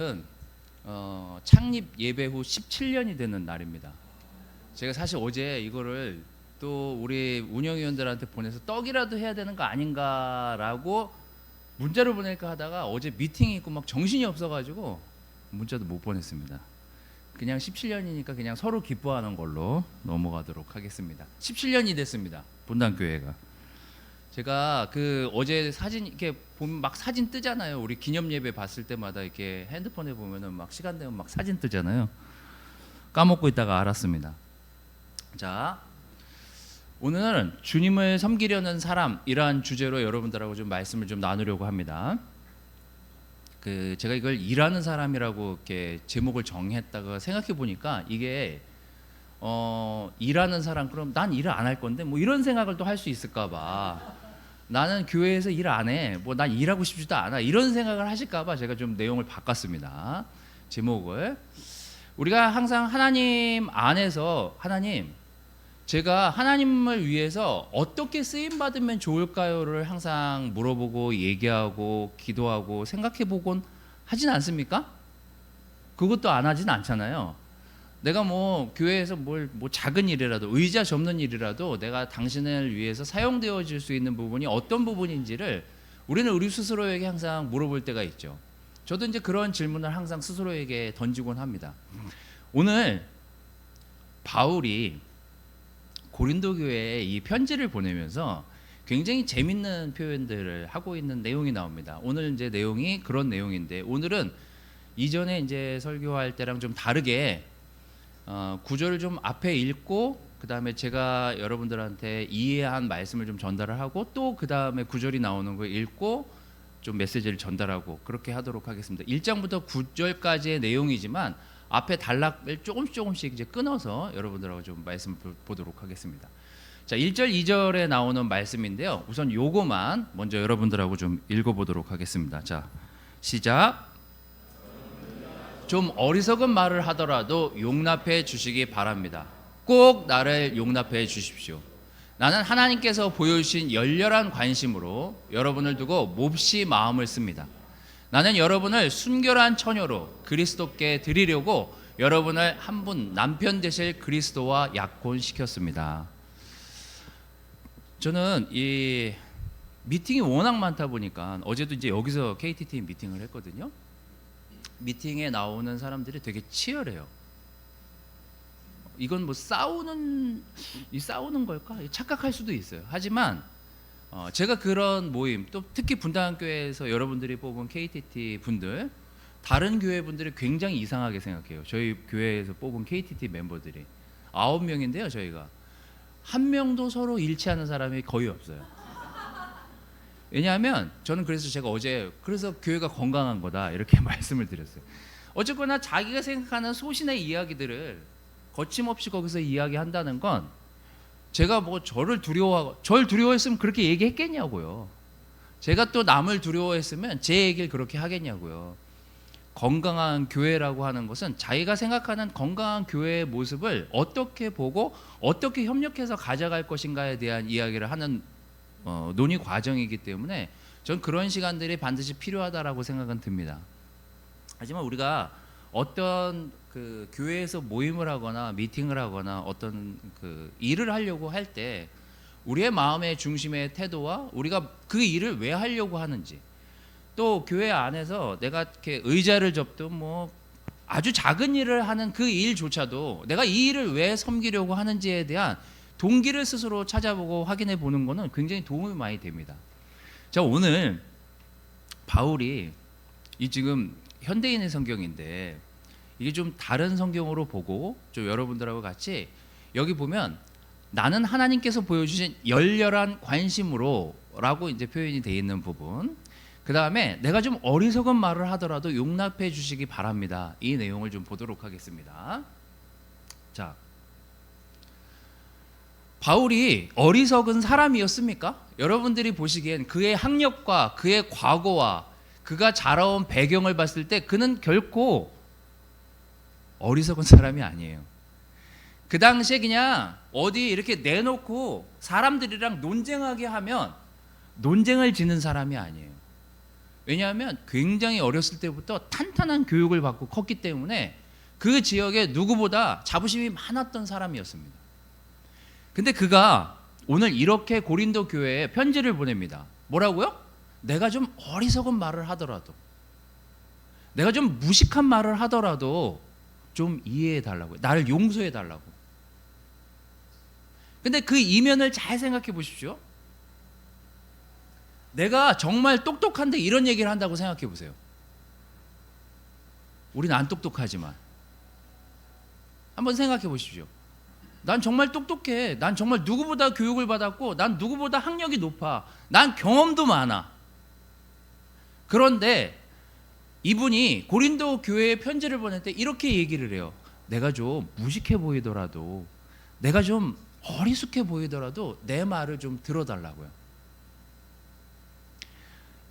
은 창립 예배 후 17년이 되는 날입니다. 제가 사실 어제 이거를 또 우리 운영위원들한테 보내서 떡이라도 해야 되는 거 아닌가라고 문자를 보낼까 하다가 어제 미팅이 있고 막 정신이 없어가지고 문자도 못 보냈습니다. 그냥 17년이니까 그냥 서로 기뻐하는 걸로 넘어가도록 하겠습니다. 17년이 됐습니다. 본당교회가. 제가 어제 사진 이렇게 보면 막 사진 뜨잖아요. 우리 기념 예배 봤을 때마다 이렇게 핸드폰에 보면은 막 시간 되면 막 사진 뜨잖아요. 까먹고 있다가 알았습니다. 자, 오늘은 주님을 섬기려는 사람이라는 주제로 여러분들하고 좀 말씀을 좀 나누려고 합니다. 제가 이걸 일하는 사람이라고 이렇게 제목을 정했다가 생각해 보니까 이게 일하는 사람, 그럼 난 일을 안 할 건데 뭐 이런 생각을 또 할 수 있을까 봐. 나는 교회에서 일 안 해. 뭐 난 일하고 싶지도 않아. 이런 생각을 하실까 봐 제가 좀 내용을 바꿨습니다. 제목을. 우리가 항상 하나님 안에서 제가 하나님을 위해서 어떻게 쓰임 받으면 좋을까요를 항상 물어보고 얘기하고 기도하고 생각해 보곤 하진 않습니까? 그것도 안 하진 않잖아요. 내가 뭐 교회에서 뭐 작은 일이라도 의자 접는 일이라도 내가 당신을 위해서 사용되어질 수 있는 부분이 어떤 부분인지를 우리는 우리 스스로에게 항상 물어볼 때가 있죠. 저도 이제 그런 질문을 항상 스스로에게 던지곤 합니다. 오늘 바울이 고린도 교회에 이 편지를 보내면서 굉장히 재밌는 표현들을 하고 있는 내용이 나옵니다. 오늘 이제 내용이 그런 내용인데, 오늘은 이전에 이제 설교할 때랑 좀 다르게 구절을 좀 앞에 읽고 그 다음에 제가 여러분들한테 이해한 말씀을 좀 전달을 하고 또 그 다음에 구절이 나오는 거 읽고 좀 메시지를 전달하고 그렇게 하도록 하겠습니다. 1장부터 9절까지의 내용이지만 앞에 단락을 조금씩 이제 끊어서 여러분들하고 좀 말씀 보도록 하겠습니다. 자, 1절, 2절에 나오는 말씀인데요. 우선 요거만 먼저 여러분들하고 좀 읽어보도록 하겠습니다. 자, 시작. 좀 어리석은 말을 하더라도 용납해 주시기 바랍니다. 꼭 나를 용납해 주십시오. 나는 하나님께서 보여주신 열렬한 관심으로 여러분을 두고 몹시 마음을 씁니다. 나는 여러분을 순결한 처녀로 그리스도께 드리려고 여러분을 한 분 남편 되실 그리스도와 약혼시켰습니다. 저는 이 미팅이 워낙 많다 보니까 어제도 이제 여기서 KTT 미팅을 했거든요. 미팅에 나오는 사람들이 되게 치열해요. 이건 뭐 싸우는 걸까? 착각할 수도 있어요. 하지만 제가 그런 모임, 또 특히 분당교회에서 여러분들이 뽑은 KTT 분들, 다른 교회 분들이 굉장히 이상하게 생각해요. 저희 교회에서 뽑은 KTT 멤버들이 9명인데요. 저희가 한 명도 서로 일치하는 사람이 거의 없어요. 왜냐하면 저는 그래서 제가 어제 그래서 교회가 건강한 거다 이렇게 말씀을 드렸어요. 어쨌거나 자기가 생각하는 소신의 이야기들을 거침없이 거기서 이야기한다는 건, 제가 뭐 저를 두려워했으면 그렇게 얘기했겠냐고요. 제가 또 남을 두려워했으면 제 얘기를 그렇게 하겠냐고요. 건강한 교회라고 하는 것은 자기가 생각하는 건강한 교회의 모습을 어떻게 보고 어떻게 협력해서 가져갈 것인가에 대한 이야기를 하는 논의 과정이기 때문에 전 그런 시간들이 반드시 필요하다라고 생각은 듭니다. 하지만 우리가 어떤 교회에서 모임을 하거나 미팅을 하거나 어떤 일을 하려고 할 때 우리의 마음의 중심의 태도와 우리가 그 일을 왜 하려고 하는지, 또 교회 안에서 내가 이렇게 의자를 접든 뭐 아주 작은 일을 하는 그 일조차도 내가 이 일을 왜 섬기려고 하는지에 대한 동기를 스스로 찾아보고 확인해 보는 것은 굉장히 도움이 많이 됩니다. 자, 오늘 바울이 지금 현대인의 성경인데 이게 좀 다른 성경으로 보고 좀 여러분들하고 같이 여기 보면 나는 하나님께서 보여주신 열렬한 관심으로 라고 이제 표현이 되어 있는 부분, 그 다음에 내가 좀 어리석은 말을 하더라도 용납해 주시기 바랍니다. 이 내용을 좀 보도록 하겠습니다. 자, 바울이 어리석은 사람이었습니까? 여러분들이 보시기엔 그의 학력과 그의 과거와 그가 자라온 배경을 봤을 때 그는 결코 어리석은 사람이 아니에요. 그 당시에 그냥 어디 이렇게 내놓고 사람들이랑 논쟁하게 하면 논쟁을 지는 사람이 아니에요. 왜냐하면 굉장히 어렸을 때부터 탄탄한 교육을 받고 컸기 때문에 그 지역에 누구보다 자부심이 많았던 사람이었습니다. 근데 그가 오늘 이렇게 고린도 교회에 편지를 보냅니다. 뭐라고요? 내가 좀 어리석은 말을 하더라도, 내가 좀 무식한 말을 하더라도 좀 이해해 달라고, 나를 용서해 달라고. 근데 그 이면을 잘 생각해 보십시오. 내가 정말 똑똑한데 이런 얘기를 한다고 생각해 보세요. 우리는 안 똑똑하지만 한번 생각해 보십시오. 난 정말 똑똑해. 난 정말 누구보다 교육을 받았고, 난 누구보다 학력이 높아. 난 경험도 많아. 그런데 이분이 고린도 교회에 편지를 보낼 때 이렇게 얘기를 해요. 내가 좀 무식해 보이더라도, 내가 좀 어리숙해 보이더라도 내 말을 좀 들어달라고요.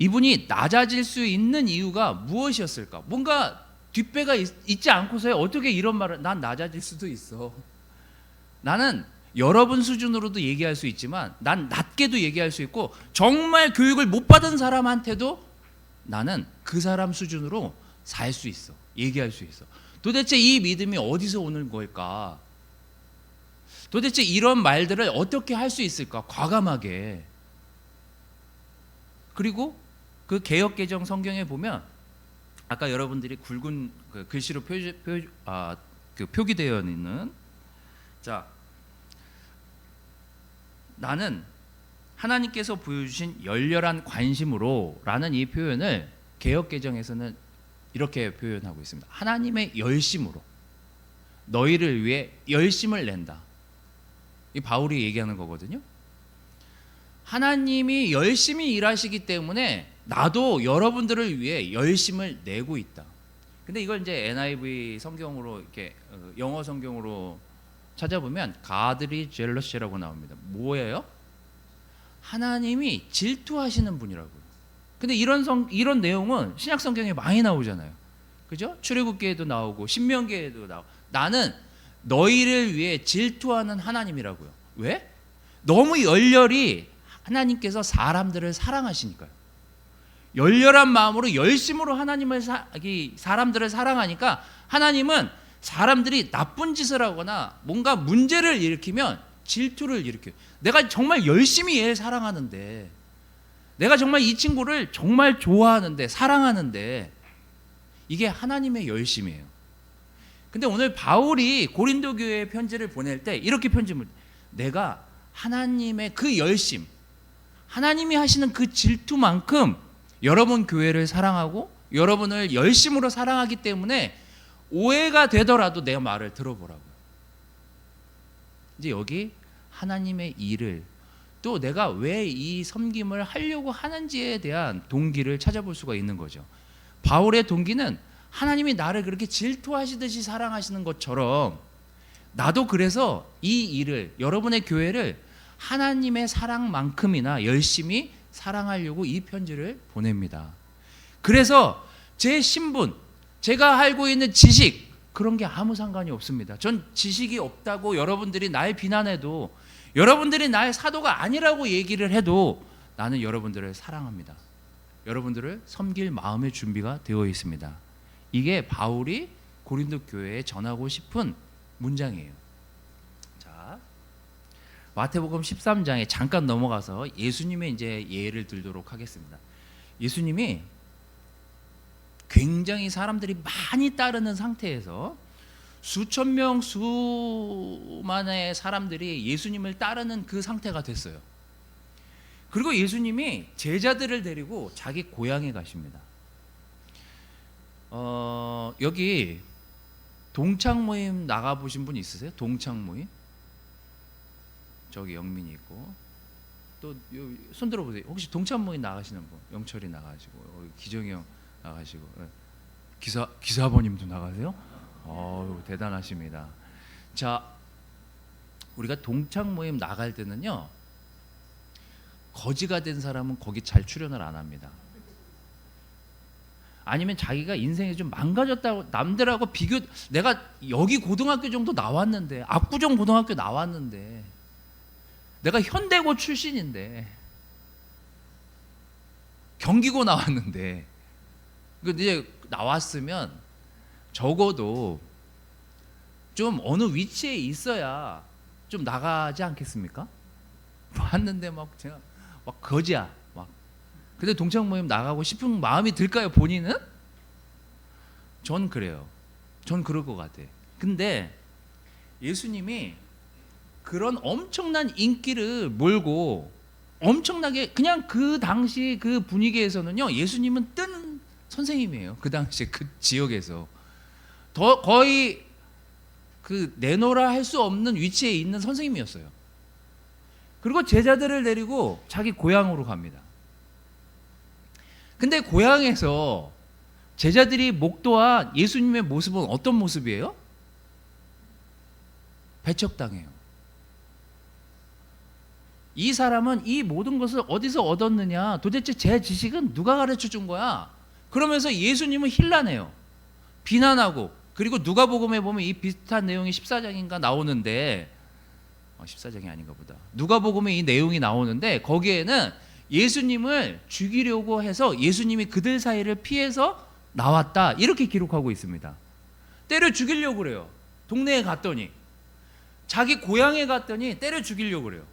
이분이 낮아질 수 있는 이유가 무엇이었을까? 뭔가 뒷배가 있지 않고서야 어떻게 이런 말을, 난 낮아질 수도 있어. 나는 여러분 수준으로도 얘기할 수 있지만 난 낮게도 얘기할 수 있고, 정말 교육을 못 받은 사람한테도 나는 그 사람 수준으로 살 수 있어. 얘기할 수 있어. 도대체 이 믿음이 어디서 오는 걸까? 도대체 이런 말들을 어떻게 할 수 있을까? 과감하게. 그리고 그 개역개정 성경에 보면 아까 여러분들이 굵은 그 글씨로 표기되어 있는, 자, 나는 하나님께서 보여주신 열렬한 관심으로 라는 이 표현을 개역개정에서는 이렇게 표현하고 있습니다. 하나님의 열심으로 너희를 위해 열심을 낸다. 이 바울이 얘기하는 거거든요. 하나님이 열심히 일하시기 때문에 나도 여러분들을 위해 열심을 내고 있다. 근데 이걸 이제 NIV 성경으로, 이렇게 영어 성경으로 찾아보면 Godly jealous라고 나옵니다. 뭐예요? 하나님이 질투하시는 분이라고요. 근데 이런 내용은 신약 성경에 많이 나오잖아요. 그죠? 출애굽기에도 나오고 신명기에도 나오고. 나는 너희를 위해 질투하는 하나님이라고요. 왜? 너무 열렬히 하나님께서 사람들을 사랑하시니까요. 열렬한 마음으로 열심으로 사람들을 사랑하니까 하나님은 사람들이 나쁜 짓을 하거나 뭔가 문제를 일으키면 질투를 일으켜요. 내가 정말 열심히 얘를 사랑하는데, 내가 정말 이 친구를 정말 좋아하는데, 사랑하는데, 이게 하나님의 열심이에요. 근데 오늘 바울이 고린도 교회에 편지를 보낼 때 이렇게 편지를, 내가 하나님의 그 열심, 하나님이 하시는 그 질투만큼 여러분 교회를 사랑하고 여러분을 열심으로 사랑하기 때문에 오해가 되더라도 내 말을 들어보라고요. 이제 여기 하나님의 일을, 또 내가 왜 이 섬김을 하려고 하는지에 대한 동기를 찾아볼 수가 있는 거죠. 바울의 동기는 하나님이 나를 그렇게 질투하시듯이 사랑하시는 것처럼 나도 그래서 이 일을, 여러분의 교회를 하나님의 사랑만큼이나 열심히 사랑하려고 이 편지를 보냅니다. 그래서 제 신분, 제가 알고 있는 지식, 그런 게 아무 상관이 없습니다. 전 지식이 없다고 여러분들이 날 비난해도, 여러분들이 나의 사도가 아니라고 얘기를 해도 나는 여러분들을 사랑합니다. 여러분들을 섬길 마음의 준비가 되어 있습니다. 이게 바울이 고린도 교회에 전하고 싶은 문장이에요. 자, 마태복음 13장에 잠깐 넘어가서 예수님의 이제 예를 들도록 하겠습니다. 예수님이 굉장히 사람들이 많이 따르는 상태에서 수천 명, 수만의 사람들이 예수님을 따르는 그 상태가 됐어요. 그리고 예수님이 제자들을 데리고 자기 고향에 가십니다. 여기 동창 모임 나가보신 분 있으세요? 동창 모임? 저기 영민이 있고, 또 손 들어보세요. 혹시 동창 모임 나가시는 분? 영철이 나가시고, 기정이 형 나가시고, 기사버님도 나가세요? 대단하십니다. 자, 우리가 동창 모임 나갈 때는요, 거지가 된 사람은 거기 잘 출연을 안 합니다. 아니면 자기가 인생이 좀 망가졌다고 남들하고 비교, 내가 여기 고등학교 정도 나왔는데, 압구정 고등학교 나왔는데, 내가 현대고 출신인데 경기고 나왔는데, 이제 나왔으면 적어도 좀 어느 위치에 있어야 좀 나가지 않겠습니까? 왔는데 막 제가 막 거지야 막. 근데 동창 모임 나가고 싶은 마음이 들까요, 본인은? 전 그래요. 전 그럴 것 같아. 근데 예수님이 그런 엄청난 인기를 몰고 엄청나게, 그냥 그 당시 그 분위기에서는요, 예수님은 뜬 선생님이에요. 그 당시 그 지역에서 더 거의 그 내놓으라 할 수 없는 위치에 있는 선생님이었어요. 그리고 제자들을 데리고 자기 고향으로 갑니다. 근데 고향에서 제자들이 목도한 예수님의 모습은 어떤 모습이에요? 배척당해요. 이 사람은 이 모든 것을 어디서 얻었느냐, 도대체 제 지식은 누가 가르쳐 준 거야? 그러면서 예수님은 힐난해요. 비난하고. 그리고 누가복음에 보면 이 비슷한 내용이 14장인가 나오는데, 14장이 아닌가 보다. 누가복음에 이 내용이 나오는데, 거기에는 예수님을 죽이려고 해서 예수님이 그들 사이를 피해서 나왔다, 이렇게 기록하고 있습니다. 때려 죽이려고 그래요. 동네에 갔더니, 자기 고향에 갔더니 때려 죽이려고 그래요.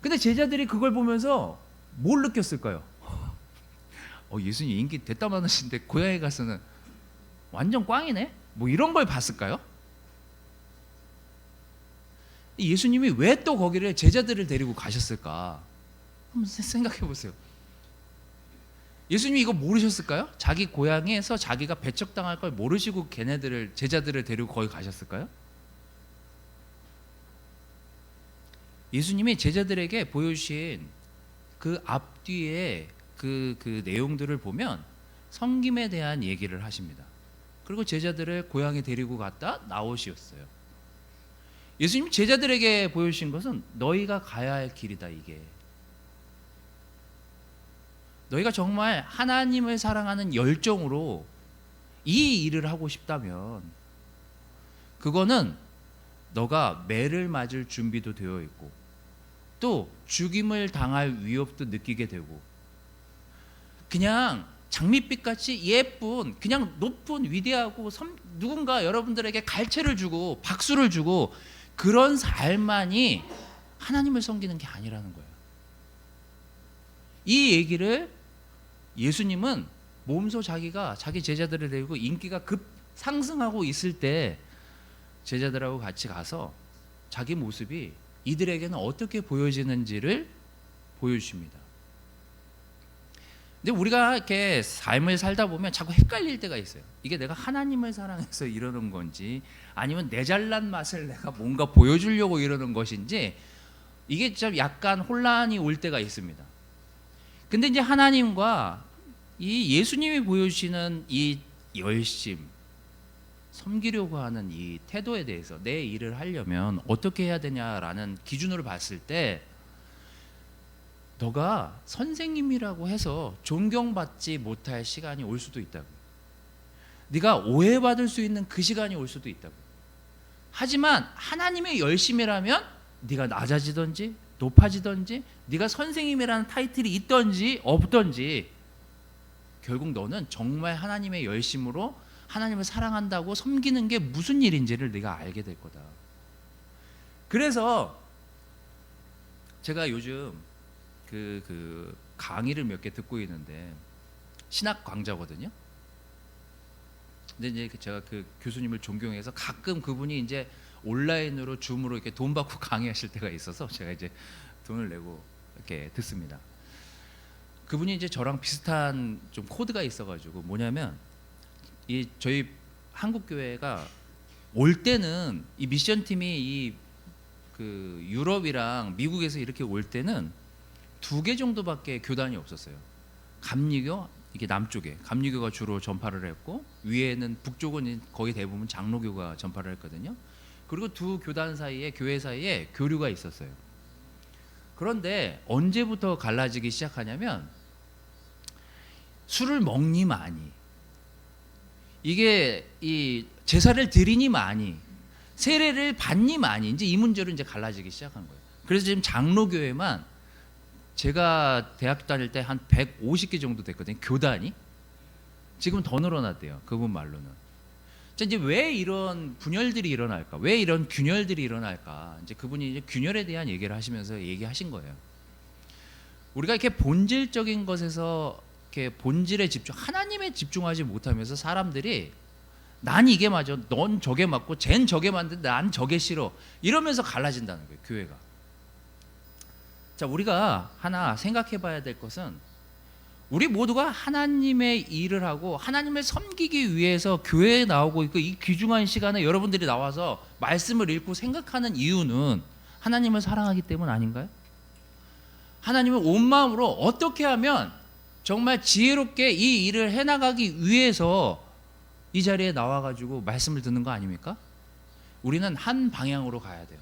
근데 제자들이 그걸 보면서 뭘 느꼈을까요? 예수님 인기 됐다 많으신데 고향에 가서는 완전 꽝이네? 뭐 이런 걸 봤을까요? 예수님이 왜 또 거기를 제자들을 데리고 가셨을까? 한번 생각해 보세요. 예수님이 이거 모르셨을까요? 자기 고향에서 자기가 배척당할 걸 모르시고 제자들을 데리고 거기 가셨을까요? 예수님이 제자들에게 보여주신 그 앞뒤에 그 내용들을 보면 섬김에 대한 얘기를 하십니다. 그리고 제자들을 고향에 데리고 갔다 나오셨어요. 예수님 제자들에게 보여주신 것은 너희가 가야 할 길이다, 이게. 너희가 정말 하나님을 사랑하는 열정으로 이 일을 하고 싶다면 그거는 너가 매를 맞을 준비도 되어 있고 또 죽임을 당할 위협도 느끼게 되고, 그냥 장밋빛같이 예쁜, 그냥 높은 위대하고 누군가 여러분들에게 갈채를 주고 박수를 주고 그런 삶만이 하나님을 섬기는 게 아니라는 거예요. 이 얘기를 예수님은 몸소 자기가 자기 제자들을 데리고 인기가 급 상승하고 있을 때 제자들하고 같이 가서 자기 모습이 이들에게는 어떻게 보여지는지를 보여주십니다. 근데 우리가 이렇게 삶을 살다 보면 자꾸 헷갈릴 때가 있어요. 이게 내가 하나님을 사랑해서 이러는 건지 아니면 내 잘난 맛을 내가 뭔가 보여주려고 이러는 것인지, 이게 좀 약간 혼란이 올 때가 있습니다. 근데 이제 하나님과 이 예수님이 보여주시는 이 열심, 섬기려고 하는 이 태도에 대해서 내 일을 하려면 어떻게 해야 되냐라는 기준으로 봤을 때, 너가 선생님이라고 해서 존경받지 못할 시간이 올 수도 있다고. 네가 오해받을 수 있는 그 시간이 올 수도 있다고. 하지만 하나님의 열심이라면 네가 낮아지든지 높아지든지 네가 선생님이라는 타이틀이 있든지 없든지 결국 너는 정말 하나님의 열심으로 하나님을 사랑한다고 섬기는 게 무슨 일인지를 네가 알게 될 거다. 그래서 제가 요즘 그 강의를 몇 개 듣고 있는데 신학 강좌거든요. 근데 이제 제가 그 교수님을 존경해서 가끔 그분이 이제 온라인으로 줌으로 이렇게 돈 받고 강의하실 때가 있어서 제가 이제 돈을 내고 이렇게 듣습니다. 그분이 이제 저랑 비슷한 좀 코드가 있어가지고 뭐냐면 이 저희 한국 교회가 올 때는 이 미션 팀이 이 그 유럽이랑 미국에서 이렇게 올 때는 2개 정도밖에 교단이 없었어요. 감리교, 이게 남쪽에 감리교가 주로 전파를 했고 위에는 북쪽은 거의 대부분 장로교가 전파를 했거든요. 그리고 두 교단 사이에, 교회 사이에 교류가 있었어요. 그런데 언제부터 갈라지기 시작하냐면 술을 먹니 많이, 이게 이 제사를 드리니 많이, 세례를 받니 많이, 이제 이 문제로 이제 갈라지기 시작한 거예요. 그래서 지금 장로교회만 제가 대학교 다닐 때 한 150개 정도 됐거든요. 교단이. 지금 더 늘어났대요. 그분 말로는. 자, 이제 왜 이런 분열들이 일어날까? 왜 이런 균열들이 일어날까? 이제 그분이 이제 균열에 대한 얘기를 하시면서 얘기하신 거예요. 우리가 이렇게 본질적인 것에서 이렇게 본질에 집중, 하나님에 집중하지 못하면서 사람들이 난 이게 맞아, 넌 저게 맞고, 쟨 저게 맞는데 난 저게 싫어. 이러면서 갈라진다는 거예요, 교회가. 자, 우리가 하나 생각해 봐야 될 것은 우리 모두가 하나님의 일을 하고 하나님을 섬기기 위해서 교회에 나오고 있고 이 귀중한 시간에 여러분들이 나와서 말씀을 읽고 생각하는 이유는 하나님을 사랑하기 때문 아닌가요? 하나님을 온 마음으로 어떻게 하면 정말 지혜롭게 이 일을 해나가기 위해서 이 자리에 나와가지고 말씀을 듣는 거 아닙니까? 우리는 한 방향으로 가야 돼요.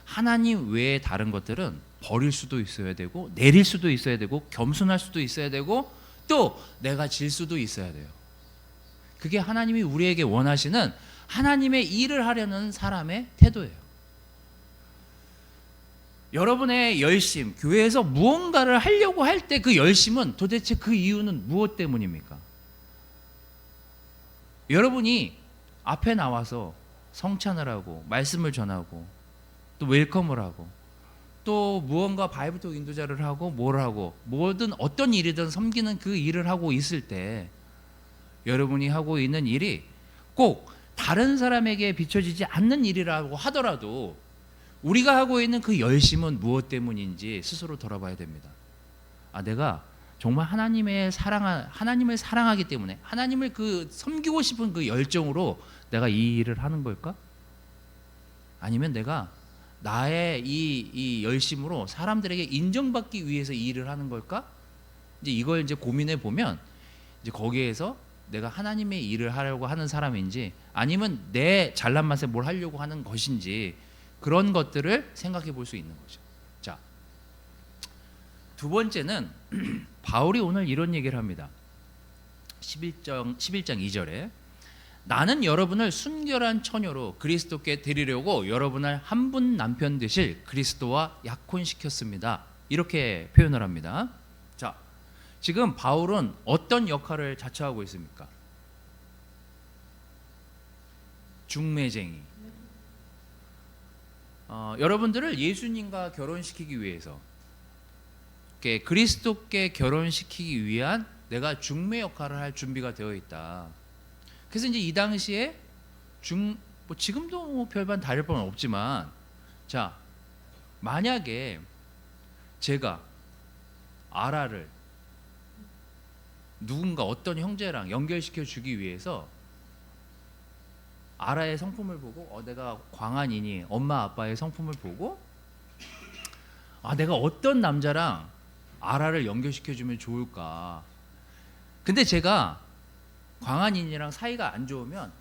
하나님 외에 다른 것들은 버릴 수도 있어야 되고 내릴 수도 있어야 되고 겸손할 수도 있어야 되고 또 내가 질 수도 있어야 돼요. 그게 하나님이 우리에게 원하시는 하나님의 일을 하려는 사람의 태도예요. 여러분의 열심, 교회에서 무언가를 하려고 할 때 그 열심은 도대체 그 이유는 무엇 때문입니까? 여러분이 앞에 나와서 성찬을 하고 말씀을 전하고 또 웰컴을 하고 또 무언가 바이블톡 인도자를 하고 뭘 하고 뭐든 어떤 일이든 섬기는 그 일을 하고 있을 때 여러분이 하고 있는 일이 꼭 다른 사람에게 비춰지지 않는 일이라고 하더라도 우리가 하고 있는 그 열심은 무엇 때문인지 스스로 돌아봐야 됩니다. 아, 내가 정말 하나님을 사랑하기 때문에 하나님을 그 섬기고 싶은 그 열정으로 내가 이 일을 하는 걸까? 아니면 내가 나의 이 열심으로 사람들에게 인정받기 위해서 이 일을 하는 걸까? 이제 이걸 이제 고민해 보면 이제 거기에서 내가 하나님의 일을 하려고 하는 사람인지 아니면 내 잘난 맛에 뭘 하려고 하는 것인지 그런 것들을 생각해 볼 수 있는 거죠. 자, 두 번째는 바울이 오늘 이런 얘기를 합니다. 11장 2절에 나는 여러분을 순결한 처녀로 그리스도께 드리려고 여러분을 한 분 남편 되실 그리스도와 약혼시켰습니다. 이렇게 표현을 합니다. 자, 지금 바울은 어떤 역할을 자처하고 있습니까? 중매쟁이. 여러분들을 예수님과 결혼시키기 위해서 그리스도께 결혼시키기 위한 내가 중매 역할을 할 준비가 되어 있다. 그래서 이제 이 당시에 뭐 지금도 뭐 별반 다를 바는 없지만 자, 만약에 제가 아라를 누군가 어떤 형제랑 연결시켜 주기 위해서 아라의 성품을 보고 내가 광한이니 엄마 아빠의 성품을 보고 내가 어떤 남자랑 아라를 연결시켜 주면 좋을까. 근데 제가 광한인이랑 사이가 안 좋으면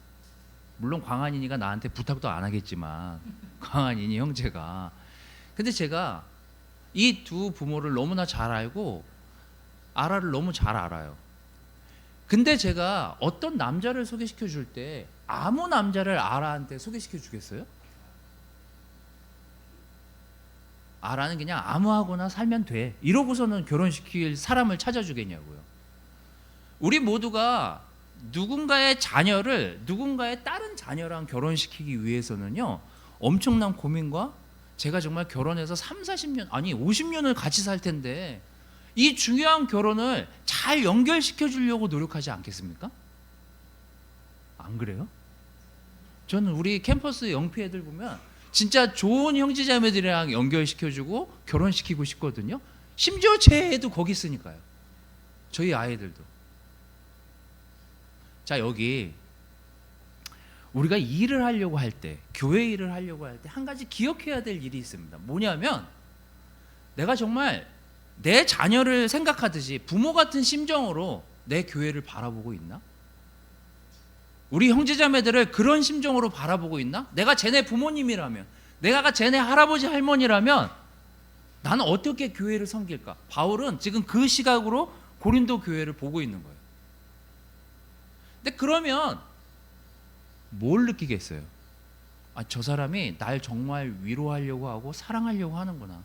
물론 광한인이가 나한테 부탁도 안 하겠지만 광한인이 형제가 근데 제가 이 두 부모를 너무나 잘 알고 아라를 너무 잘 알아요. 근데 제가 어떤 남자를 소개시켜 줄 때 아무 남자를 아라한테 소개시켜 주겠어요? 아라는 그냥 아무하고나 살면 돼 이러고서는 결혼시킬 사람을 찾아주겠냐고요. 우리 모두가 누군가의 자녀를 누군가의 다른 자녀랑 결혼시키기 위해서는요 엄청난 고민과 제가 정말 결혼해서 3, 40년 아니 50년을 같이 살 텐데 이 중요한 결혼을 잘 연결시켜 주려고 노력하지 않겠습니까? 안 그래요? 저는 우리 캠퍼스 영피 애들 보면 진짜 좋은 형제자매들이랑 연결시켜주고 결혼시키고 싶거든요. 심지어 제 애도 거기 있으니까요. 저희 아이들도. 자, 여기 우리가 일을 하려고 할 때, 교회 일을 하려고 할 때 한 가지 기억해야 될 일이 있습니다. 뭐냐면 내가 정말 내 자녀를 생각하듯이 부모 같은 심정으로 내 교회를 바라보고 있나? 우리 형제자매들을 그런 심정으로 바라보고 있나? 내가 쟤네 부모님이라면, 내가 쟤네 할아버지 할머니라면 나는 어떻게 교회를 섬길까? 바울은 지금 그 시각으로 고린도 교회를 보고 있는 거예요. 근데 그러면 뭘 느끼겠어요? 저 사람이 날 정말 위로하려고 하고 사랑하려고 하는구나.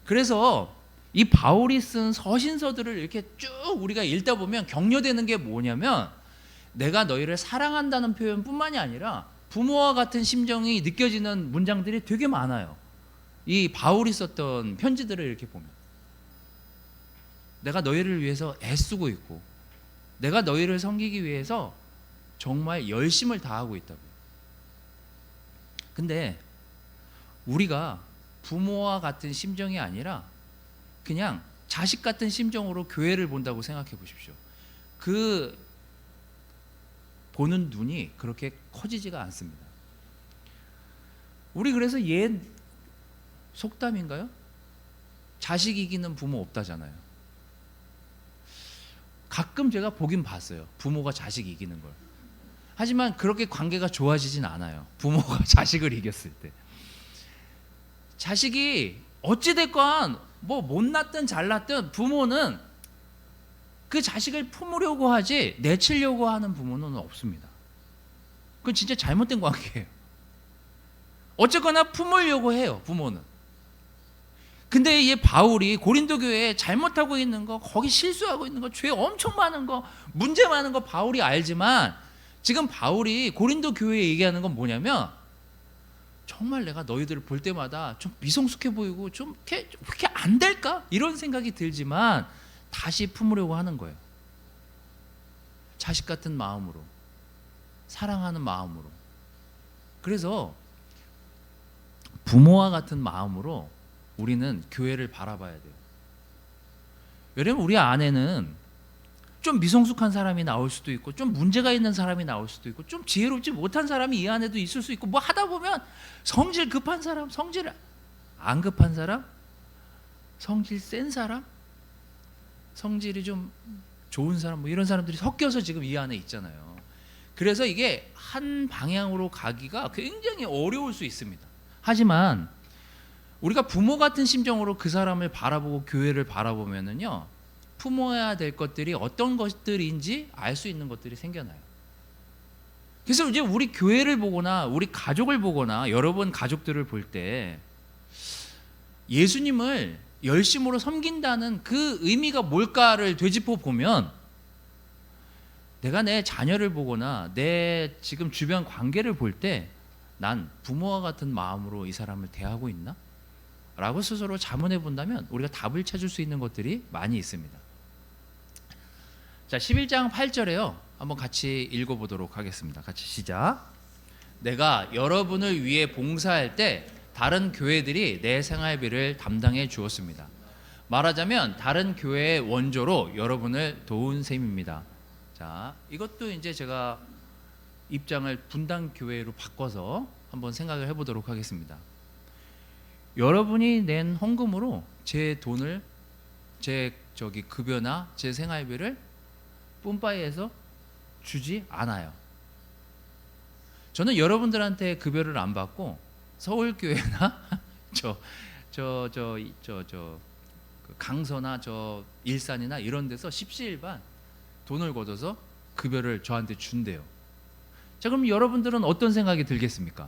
그래서 이 바울이 쓴 서신서들을 이렇게 쭉 우리가 읽다 보면 격려되는 게 뭐냐면, 내가 너희를 사랑한다는 표현뿐만이 아니라 부모와 같은 심정이 느껴지는 문장들이 되게 많아요. 이 바울이 썼던 편지들을 이렇게 보면 내가 너희를 위해서 애쓰고 있고, 내가 너희를 섬기기 위해서 정말 열심을 다하고 있다고요. 근데 우리가 부모와 같은 심정이 아니라 그냥 자식 같은 심정으로 교회를 본다고 생각해 보십시오. 그 보는 눈이 그렇게 커지지가 않습니다. 우리 그래서 옛 속담인가요? 자식 이기는 부모 없다잖아요. 가끔 제가 보긴 봤어요. 부모가 자식 이기는 걸. 하지만 그렇게 관계가 좋아지진 않아요. 부모가 자식을 이겼을 때. 자식이 어찌됐건 뭐 못났든 잘났든 부모는 그 자식을 품으려고 하지 내치려고 하는 부모는 없습니다. 그건 진짜 잘못된 관계예요. 어쨌거나 품으려고 해요, 부모는. 근데 이 바울이 고린도 교회에 잘못하고 있는 거, 거기 실수하고 있는 거, 죄 엄청 많은 거, 문제 많은 거 바울이 알지만, 지금 바울이 고린도 교회에 얘기하는 건 뭐냐면, 정말 내가 너희들을 볼 때마다 좀 미성숙해 보이고 좀 그렇게 안 될까? 이런 생각이 들지만 다시 품으려고 하는 거예요. 자식 같은 마음으로, 사랑하는 마음으로. 그래서 부모와 같은 마음으로 우리는 교회를 바라봐야 돼요. 왜냐면 우리 안에는 좀 미성숙한 사람이 나올 수도 있고, 좀 문제가 있는 사람이 나올 수도 있고, 좀 지혜롭지 못한 사람이 이 안에도 있을 수 있고, 뭐 하다 보면 성질 급한 사람, 성질 안 급한 사람, 성질 센 사람, 성질이 좀 좋은 사람, 뭐 이런 사람들이 섞여서 지금 이 안에 있잖아요. 그래서 이게 한 방향으로 가기가 굉장히 어려울 수 있습니다. 하지만 우리가 부모 같은 심정으로 그 사람을 바라보고 교회를 바라보면은요, 품어야 될 것들이 어떤 것들인지 알 수 있는 것들이 생겨나요. 그래서 이제 우리 교회를 보거나 우리 가족을 보거나 여러분 가족들을 볼 때 예수님을 열심으로 섬긴다는 그 의미가 뭘까를 되짚어 보면, 내가 내 자녀를 보거나 내 지금 주변 관계를 볼 때 난 부모와 같은 마음으로 이 사람을 대하고 있나? 라고 스스로 자문해 본다면 우리가 답을 찾을 수 있는 것들이 많이 있습니다. 자, 11장 8절에요. 한번 같이 읽어보도록 하겠습니다. 같이 시작. 내가 여러분을 위해 봉사할 때 다른 교회들이 내 생활비를 담당해 주었습니다. 말하자면 다른 교회의 원조로 여러분을 도운 셈입니다. 자, 이것도 이제 제가 입장을 분당 교회로 바꿔서 한번 생각을 해보도록 하겠습니다. 여러분이 낸 헌금으로 제 돈을, 제 급여나 제 생활비를 뿜빠이에서 주지 않아요. 저는 여러분들한테 급여를 안 받고 서울교회나 강서나 일산이나 이런 데서 십시일반 돈을 걷어서 급여를 저한테 준대요. 자, 그럼 여러분들은 어떤 생각이 들겠습니까?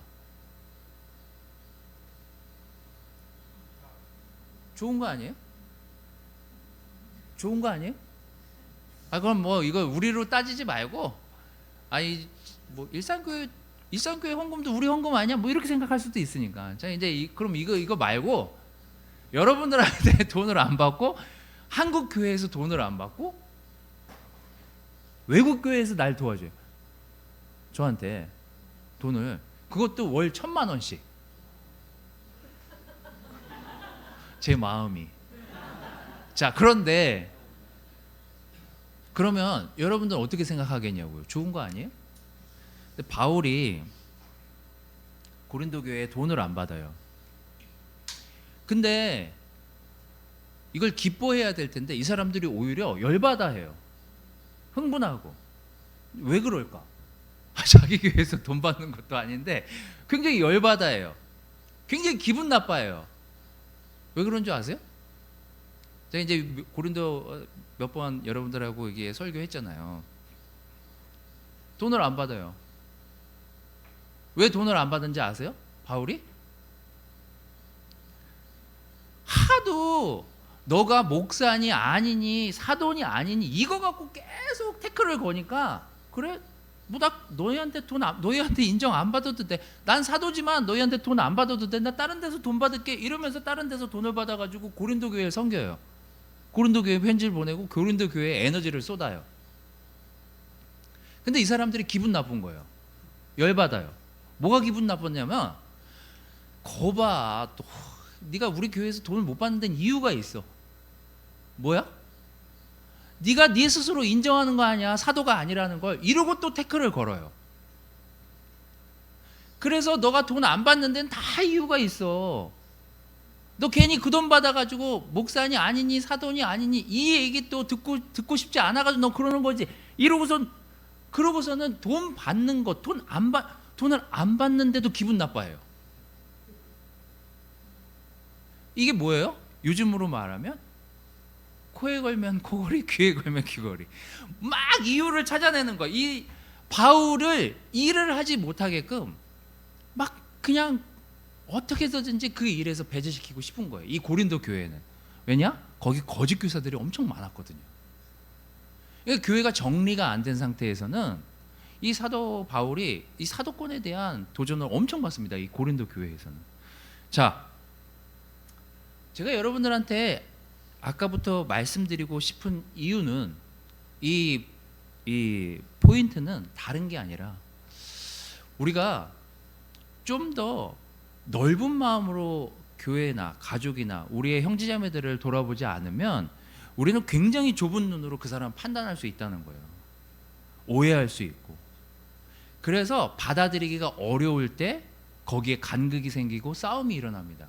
좋은 거 아니에요? 좋은 거 아니에요? 그럼 뭐 이거 우리로 따지지 말고, 뭐 일산교회 헌금도 우리 헌금 아니야? 뭐 이렇게 생각할 수도 있으니까. 자, 이제 그럼 이거 말고, 여러분들한테 돈을 안 받고, 한국 교회에서 돈을 안 받고, 외국 교회에서 날 도와줘요. 저한테 돈을, 그것도 월 1,000,000원씩. 제 마음이. 자, 그런데 그러면 여러분들 어떻게 생각하겠냐고요? 좋은 거 아니에요? 근데 바울이 고린도 교회에 돈을 안 받아요. 근데 이걸 기뻐해야 될 텐데 이 사람들이 오히려 열받아 해요. 흥분하고. 왜 그럴까? 자기 교회에서 돈 받는 것도 아닌데 굉장히 열받아 해요. 굉장히 기분 나빠해요. 왜 그런 줄 아세요? 제가 이제 고린도 몇 번 여러분들하고 이게 설교했잖아요. 돈을 안 받아요. 왜 돈을 안 받은지 아세요? 바울이? 하도 너가 목사니 아니니 사돈이 아니니 이거 갖고 계속 태클을 거니까 그래 뭐 나 너희한테 너희한테 인정 안 받아도 돼. 난 사도지만 너희한테 돈 안 받아도 돼. 나 다른 데서 돈 받을게. 이러면서 다른 데서 돈을 받아가지고 고린도 교회에 섬겨요. 고린도 교회에 편지를 보내고 고린도 교회에 에너지를 쏟아요. 근데 이 사람들이 기분 나쁜 거예요. 열받아요. 뭐가 기분 나빴냐면 거봐 또 네가 우리 교회에서 돈을 못 받는 데는 이유가 있어. 뭐야? 네가 네 스스로 인정하는 거 아니야. 사도가 아니라는 걸. 이러고 또 태클을 걸어요. 그래서 너가 돈 안 받는 데는 다 이유가 있어. 너 괜히 그 돈 받아가지고 목사니 아니니 사돈이 아니니 이 얘기 또 듣고 싶지 않아가지고 너 그러는 거지. 그러고서는 돈 받는 거 돈을 안 받는데도 기분 나빠해요. 이게 뭐예요? 요즘으로 말하면 코에 걸면 코걸이, 귀에 걸면 귀걸이. 막 이유를 찾아내는 거야. 이 바울을 일을 하지 못하게끔 막 그냥 어떻게 해서든지 그 일에서 배제시키고 싶은 거예요. 이 고린도 교회는. 왜냐? 거기 거짓 교사들이 엄청 많았거든요. 그러니까 교회가 정리가 안 된 상태에서는 이 사도 바울이 이 사도권에 대한 도전을 엄청 받습니다. 이 고린도 교회에서는. 자, 제가 여러분들한테 아까부터 말씀드리고 싶은 이유는 이 포인트는 다른 게 아니라 우리가 좀 더 넓은 마음으로 교회나 가족이나 우리의 형제자매들을 돌아보지 않으면 우리는 굉장히 좁은 눈으로 그 사람을 판단할 수 있다는 거예요. 오해할 수 있고. 그래서 받아들이기가 어려울 때 거기에 간극이 생기고 싸움이 일어납니다.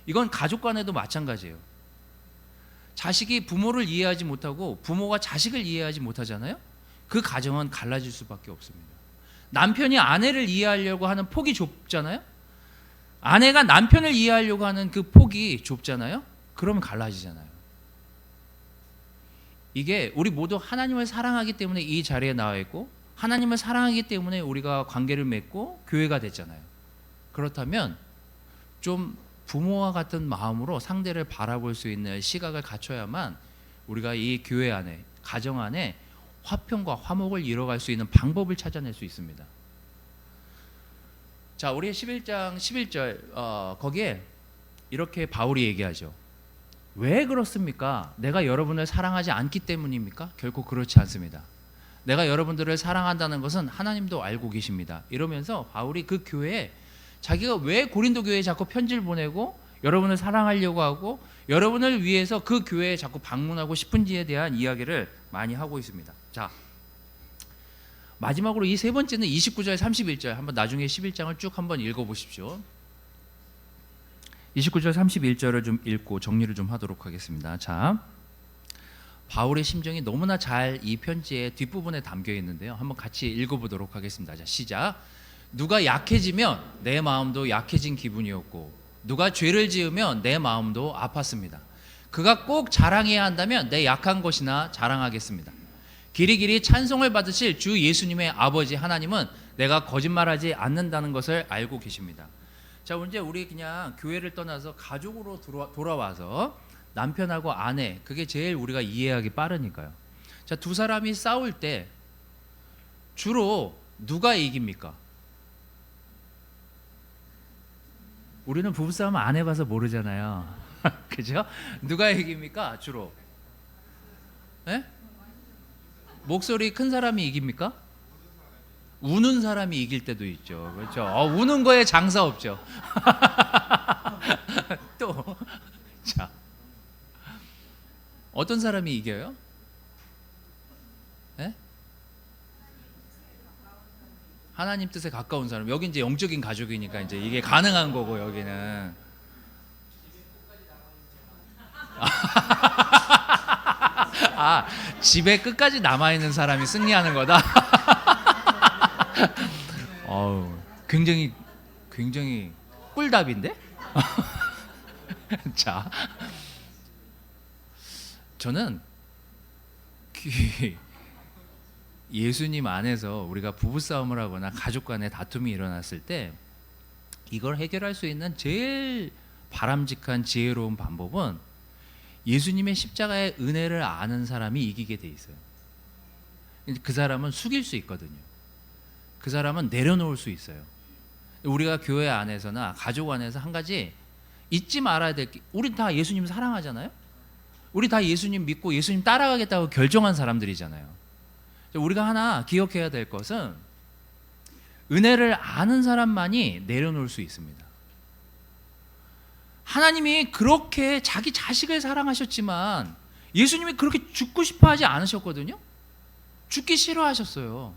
이건 가족 간에도 마찬가지예요. 자식이 부모를 이해하지 못하고 부모가 자식을 이해하지 못하잖아요. 그 가정은 갈라질 수밖에 없습니다. 남편이 아내를 이해하려고 하는 폭이 좁잖아요. 아내가 남편을 이해하려고 하는 그 폭이 좁잖아요. 그러면 갈라지잖아요. 이게 우리 모두 하나님을 사랑하기 때문에 이 자리에 나와 있고 하나님을 사랑하기 때문에 우리가 관계를 맺고 교회가 됐잖아요. 그렇다면 좀 부모와 같은 마음으로 상대를 바라볼 수 있는 시각을 갖춰야만 우리가 이 교회 안에, 가정 안에 화평과 화목을 이뤄갈 수 있는 방법을 찾아낼 수 있습니다. 자, 우리 11장 11절 거기에 이렇게 바울이 얘기하죠. 왜 그렇습니까? 내가 여러분을 사랑하지 않기 때문입니까? 결코 그렇지 않습니다. 내가 여러분들을 사랑한다는 것은 하나님도 알고 계십니다. 이러면서 바울이 그 교회에 자기가 왜 고린도 교회에 자꾸 편지를 보내고 여러분을 사랑하려고 하고 여러분을 위해서 그 교회에 자꾸 방문하고 싶은지에 대한 이야기를 많이 하고 있습니다. 자, 마지막으로 이 세 번째는 29절 31절 한번 나중에 11장을 쭉 한번 읽어보십시오. 29절 31절을 좀 읽고 정리를 좀 하도록 하겠습니다. 자, 바울의 심정이 너무나 잘 이 편지의 뒷부분에 담겨 있는데요. 한번 같이 읽어보도록 하겠습니다. 자, 시작. 누가 약해지면 내 마음도 약해진 기분이었고 누가 죄를 지으면 내 마음도 아팠습니다. 그가 꼭 자랑해야 한다면 내 약한 것이나 자랑하겠습니다. 길이길이 찬송을 받으실 주 예수님의 아버지 하나님은 내가 거짓말하지 않는다는 것을 알고 계십니다. 자, 이제 우리 그냥 교회를 떠나서 가족으로 돌아와서 남편하고 아내, 그게 제일 우리가 이해하기 빠르니까요. 자, 두 사람이 싸울 때 주로 누가 이깁니까? 우리는 부부싸움 안 해봐서 모르잖아요. 그죠? 누가 이깁니까? 주로? 네? 목소리 큰 사람이 이깁니까? 우는 사람이 이길 때도 있죠. 그렇죠? 우는 거에 장사 없죠. 또, 자, 어떤 사람이 이겨요? 네? 하나님 뜻에 가까운 사람. 여기 이제 영적인 가족이니까 이제 이게 가능한 거고 여기는. 아, 집에 끝까지 남아 있는 사람이 승리하는 거다. 굉장히 꿀답인데? 자, 저는 예수님 안에서 우리가 부부싸움을 하거나 가족 간에 다툼이 일어났을 때 이걸 해결할 수 있는 제일 바람직한 지혜로운 방법은 예수님의 십자가의 은혜를 아는 사람이 이기게 돼 있어요. 그 사람은 숙일 수 있거든요. 그 사람은 내려놓을 수 있어요. 우리가 교회 안에서나 가족 안에서 한 가지 잊지 말아야 될 게, 우리 다 예수님 사랑하잖아요. 우리 다 예수님 믿고 예수님 따라가겠다고 결정한 사람들이잖아요. 우리가 하나 기억해야 될 것은 은혜를 아는 사람만이 내려놓을 수 있습니다. 하나님이 그렇게 자기 자식을 사랑하셨지만 예수님이 그렇게 죽고 싶어 하지 않으셨거든요. 죽기 싫어하셨어요.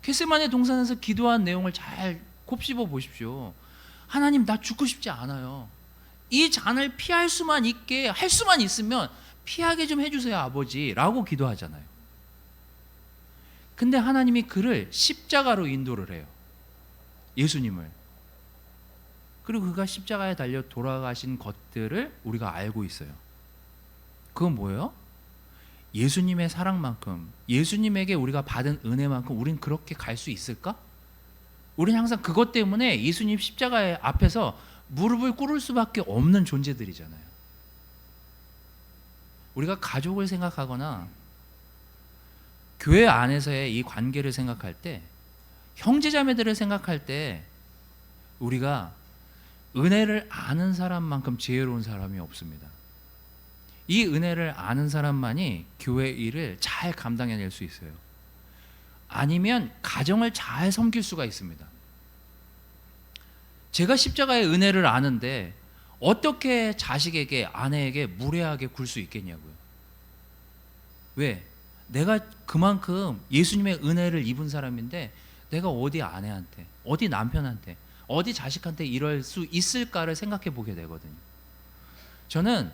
겟세마네 동산에서 기도한 내용을 잘 곱씹어 보십시오. 하나님, 나 죽고 싶지 않아요. 이 잔을 피할 수만 있게 할 수만 있으면 피하게 좀 해주세요, 아버지 라고 기도하잖아요. 근데 하나님이 그를 십자가로 인도를 해요. 예수님을. 그리고 그가 십자가에 달려 돌아가신 것들을 우리가 알고 있어요. 그건 뭐예요? 예수님의 사랑만큼, 예수님에게 우리가 받은 은혜만큼 우린 그렇게 갈 수 있을까? 우린 항상 그것 때문에 예수님 십자가의 앞에서 무릎을 꿇을 수밖에 없는 존재들이잖아요. 우리가 가족을 생각하거나 교회 안에서의 이 관계를 생각할 때, 형제자매들을 생각할 때 우리가 은혜를 아는 사람만큼 지혜로운 사람이 없습니다. 이 은혜를 아는 사람만이 교회 일을 잘 감당해낼 수 있어요. 아니면 가정을 잘 섬길 수가 있습니다. 제가 십자가의 은혜를 아는데 어떻게 자식에게, 아내에게 무례하게 굴 수 있겠냐고요. 왜? 내가 그만큼 예수님의 은혜를 입은 사람인데 내가 어디 아내한테, 어디 남편한테, 어디 자식한테 이럴 수 있을까를 생각해 보게 되거든요. 저는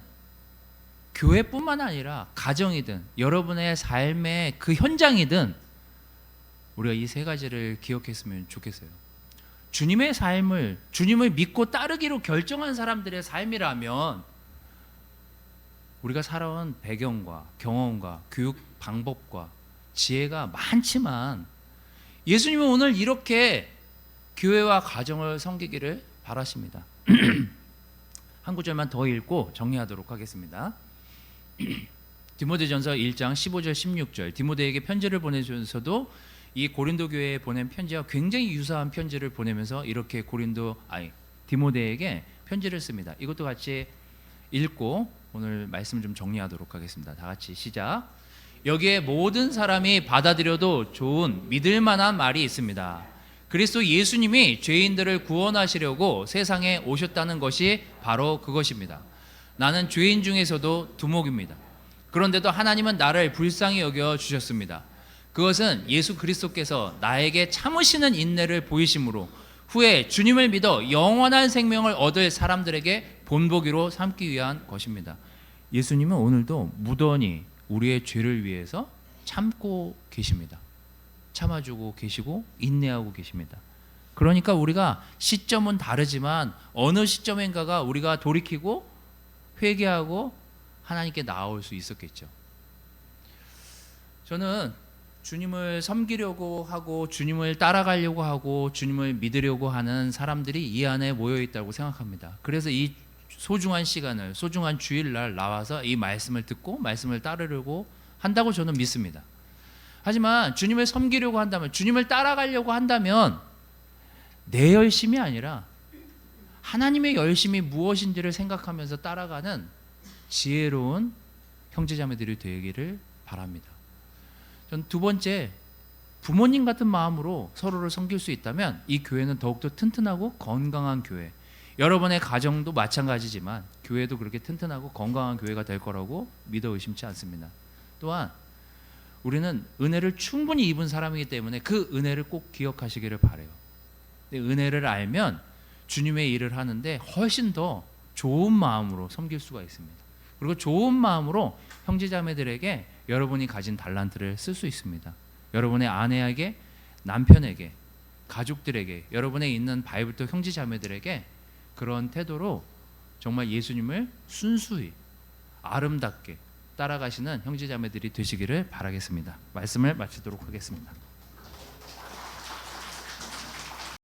교회뿐만 아니라 가정이든 여러분의 삶의 그 현장이든 우리가 이 세 가지를 기억했으면 좋겠어요. 주님의 삶을, 주님을 믿고 따르기로 결정한 사람들의 삶이라면 우리가 살아온 배경과 경험과 교육 방법과 지혜가 많지만 예수님은 오늘 이렇게 교회와 가정을 섬기기를 바라십니다. 한 구절만 더 읽고 정리하도록 하겠습니다. 디모데전서 1장 15절 16절, 디모데에게 편지를 보내주면서도 이 고린도 교회에 보낸 편지와 굉장히 유사한 편지를 보내면서 이렇게 디모데에게 편지를 씁니다. 이것도 같이 읽고 오늘 말씀 좀 정리하도록 하겠습니다. 다 같이 시작. 여기에 모든 사람이 받아들여도 좋은 믿을 만한 말이 있습니다. 그리스도 예수님이 죄인들을 구원하시려고 세상에 오셨다는 것이 바로 그것입니다. 나는 죄인 중에서도 두목입니다. 그런데도 하나님은 나를 불쌍히 여겨 주셨습니다. 그것은 예수 그리스도께서 나에게 참으시는 인내를 보이심으로 후에 주님을 믿어 영원한 생명을 얻을 사람들에게 본보기로 삼기 위한 것입니다. 예수님은 오늘도 무던히 우리의 죄를 위해서 참고 계십니다. 참아주고 계시고 인내하고 계십니다. 그러니까 우리가 시점은 다르지만 어느 시점인가가 우리가 돌이키고 회개하고 하나님께 나아올 수 있었겠죠. 저는 주님을 섬기려고 하고 주님을 따라가려고 하고 주님을 믿으려고 하는 사람들이 이 안에 모여 있다고 생각합니다. 그래서 이 소중한 시간을, 소중한 주일날 나와서 이 말씀을 듣고 말씀을 따르려고 한다고 저는 믿습니다. 하지만 주님을 섬기려고 한다면, 주님을 따라가려고 한다면 내 열심이 아니라 하나님의 열심이 무엇인지를 생각하면서 따라가는 지혜로운 형제자매들이 되기를 바랍니다. 전 두 번째, 부모님 같은 마음으로 서로를 섬길 수 있다면 이 교회는 더욱더 튼튼하고 건강한 교회, 여러분의 가정도 마찬가지지만 교회도 그렇게 튼튼하고 건강한 교회가 될 거라고 믿어 의심치 않습니다. 또한 우리는 은혜를 충분히 입은 사람이기 때문에 그 은혜를 꼭 기억하시기를 바라요. 은혜를 알면 주님의 일을 하는데 훨씬 더 좋은 마음으로 섬길 수가 있습니다. 그리고 좋은 마음으로 형제자매들에게 여러분이 가진 달란트를 쓸 수 있습니다. 여러분의 아내에게, 남편에게, 가족들에게, 여러분의 있는 바이블도 형제자매들에게 그런 태도로 정말 예수님을 순수히 아름답게 따라가시는 형제자매들이 되시기를 바라겠습니다. 말씀을 마치도록 하겠습니다.